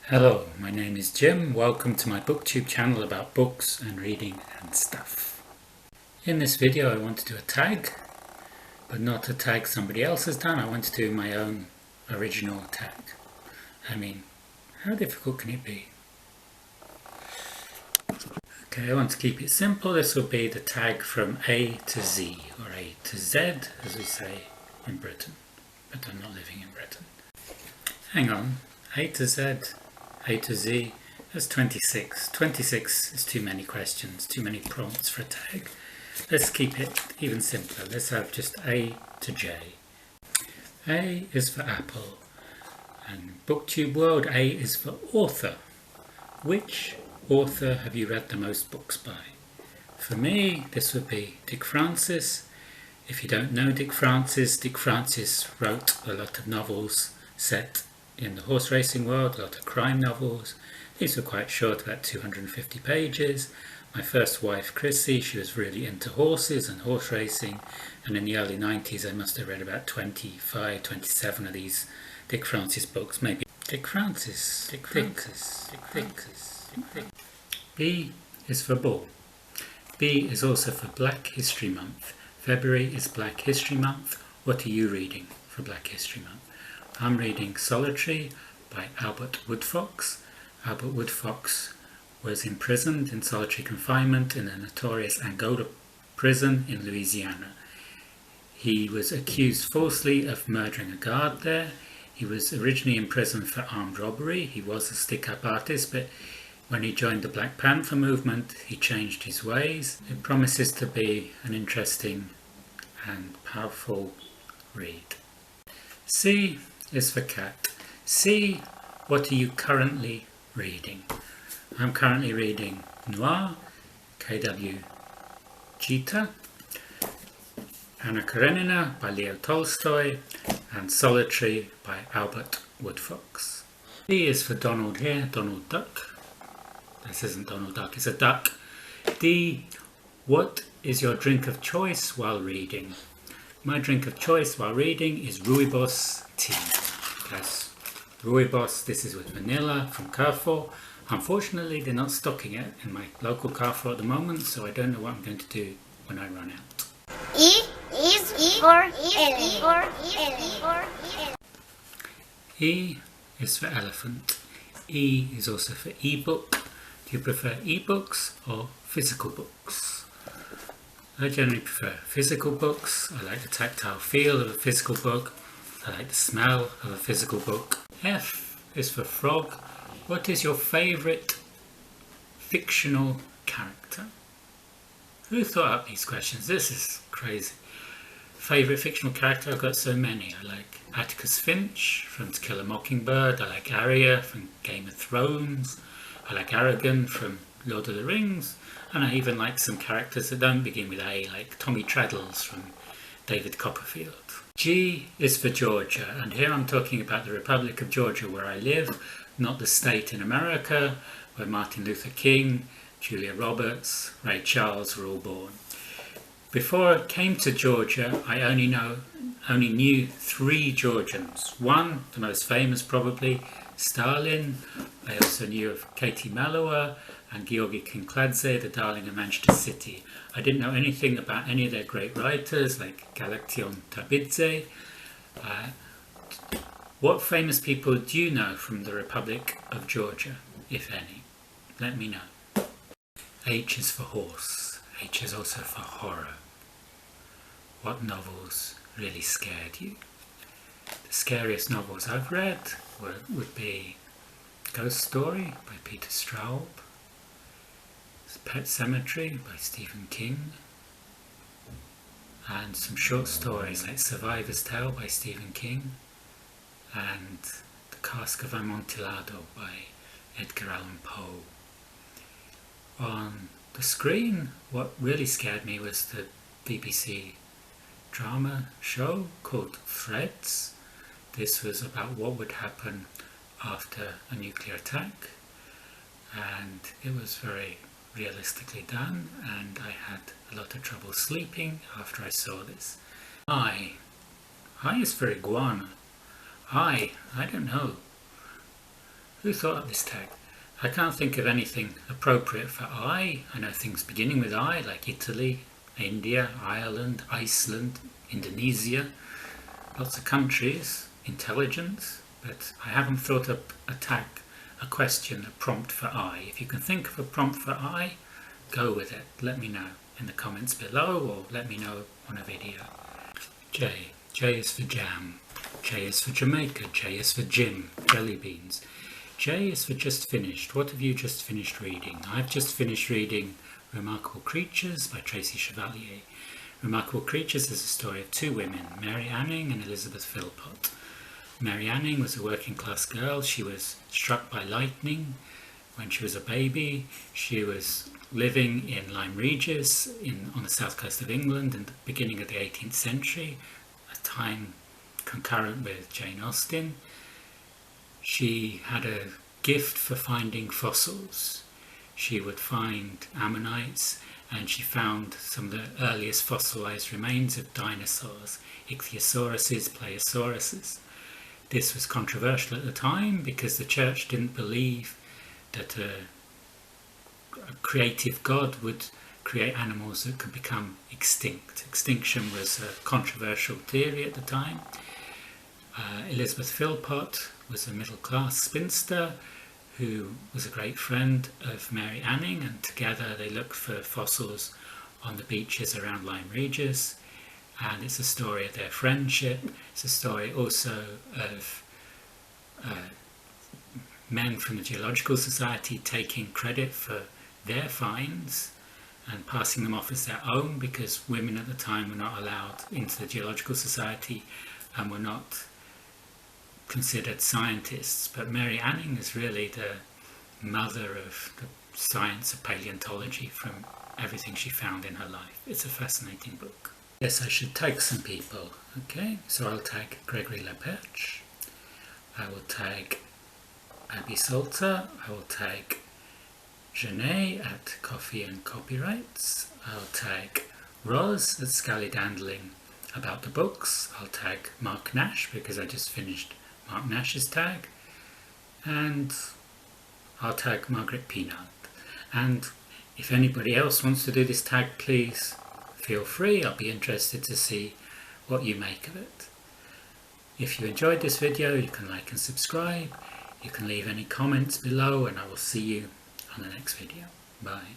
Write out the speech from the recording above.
Hello, my name is Jim. Welcome to my booktube channel about books and reading and stuff. In this video I want to do a tag, but not a tag somebody else has done. I want to do my own original tag. I mean, how difficult can it be? Okay, I want to keep it simple. This will be the tag from A to Z, or A to Z as we say in Britain, but I'm not living in Britain. Hang on, A to Z, A to Z, that's 26. 26 is too many questions, too many prompts for a tag. Let's keep it even simpler. Let's have just A to J. A is for Apple, and Booktube World, A is for author. Which author have you read the most books by? For me, this would be Dick Francis. If you don't know Dick Francis wrote a lot of novels set in the horse racing world, a lot of crime novels. These were quite short, about 250 pages. My first wife, Chrissy, she was really into horses and horse racing, and in the early 90s I must have read about 25, 27 of these Dick Francis books, maybe. Dick Francis. B is for Bull. B is also for Black History Month. February is Black History Month. What are you reading for Black History Month? I'm reading Solitary by Albert Woodfox. Albert Woodfox was imprisoned in solitary confinement in the notorious Angola prison in Louisiana. He was accused falsely of murdering a guard there. He was originally imprisoned for armed robbery. He was a stick-up artist, but when he joined the Black Panther movement, he changed his ways. It promises to be an interesting and powerful read. C is for cat. C, what are you currently reading? I'm currently reading Noir, K.W. Gita, Anna Karenina by Leo Tolstoy, and Solitary by Albert Woodfox. D is for Donald here, Donald Duck. This isn't Donald Duck, it's a duck. D, what is your drink of choice while reading? My drink of choice while reading is Rooibos tea. Yes, Rooibos, this is with vanilla from Carrefour. Unfortunately, they're not stocking it in my local Carrefour at the moment, so I don't know what I'm going to do when I run out. E is for elephant. E is for elephant. E is also for ebook. Do you prefer ebooks or physical books? I generally prefer physical books. I like the tactile feel of a physical book. I like the smell of a physical book. F is for frog. What is your favourite fictional character? Who thought up these questions? This is crazy. Favourite fictional character? I've got so many. I like Atticus Finch from To Kill a Mockingbird. I like Arya from Game of Thrones. I like Aragorn from Lord of the Rings. And I even like some characters that don't begin with A, like Tommy Treadles from David Copperfield. G is for Georgia, and here I'm talking about the Republic of Georgia where I live, not the state in America where Martin Luther King, Julia Roberts, Ray Charles were all born. Before I came to Georgia, I only knew 3 Georgians. One, the most famous probably, Stalin. I also knew of Katie Malowa and Georgi Kinkladze, the darling of Manchester City. I didn't know anything about any of their great writers like Galaktion Tabidze. What famous people do you know from the Republic of Georgia, if any? Let me know. H is for horse. H is also for horror. What novels really scared you? The scariest novels I've read would be Ghost Story by Peter Straub, Pet Sematary by Stephen King, and some short stories like Survivor's Tale by Stephen King and The Cask of Amontillado by Edgar Allan Poe. On the screen, what really scared me was the BBC drama show called Threads. This was about what would happen after a nuclear attack, and it was very realistically done, and I had a lot of trouble sleeping after I saw this. I is for iguana. I don't know. Who thought up this tag? I can't think of anything appropriate for I. I know things beginning with I, like Italy, India, Ireland, Iceland, Indonesia, lots of countries, intelligence, but I haven't thought up a tag, a question, a prompt for I. If you can think of a prompt for I, go with it. Let me know in the comments below, or let me know on a video. J. J is for jam. J is for Jamaica. J is for Jim, jelly beans. J is for just finished. What have you just finished reading? I've just finished reading Remarkable Creatures by Tracy Chevalier. Remarkable Creatures is a story of two women, Mary Anning and Elizabeth Philpott. Mary Anning was a working class girl. She was struck by lightning when she was a baby. She was living in Lyme Regis on the south coast of England in the beginning of the 18th century, a time concurrent with Jane Austen. She had a gift for finding fossils. She would find ammonites, and she found some of the earliest fossilized remains of dinosaurs, ichthyosaurus, plesiosaurus. This was controversial at the time because the church didn't believe that a creative God would create animals that could become extinct. Extinction was a controversial theory at the time. Elizabeth Philpott was a middle-class spinster who was a great friend of Mary Anning, and together they looked for fossils on the beaches around Lyme Regis, and it's a story of their friendship. It's a story also of men from the Geological Society taking credit for their finds and passing them off as their own, because women at the time were not allowed into the Geological Society and were not considered scientists. But Mary Anning is really the mother of the science of paleontology from everything she found in her life. It's a fascinating book. Yes, I should tag some people. Okay, so I'll tag Gregory Leperche. I will tag Abby Salter. I will tag Janae at Coffee and Copyrights. I'll tag Roz at Scallydandling about the books. I'll tag Mark Nash because I just finished Mark Nash's tag. And I'll tag Margaret Peanut. And if anybody else wants to do this tag, please feel free. I'll be interested to see what you make of it. If you enjoyed this video, you can like and subscribe. You can leave any comments below, and I will see you on the next video. Bye.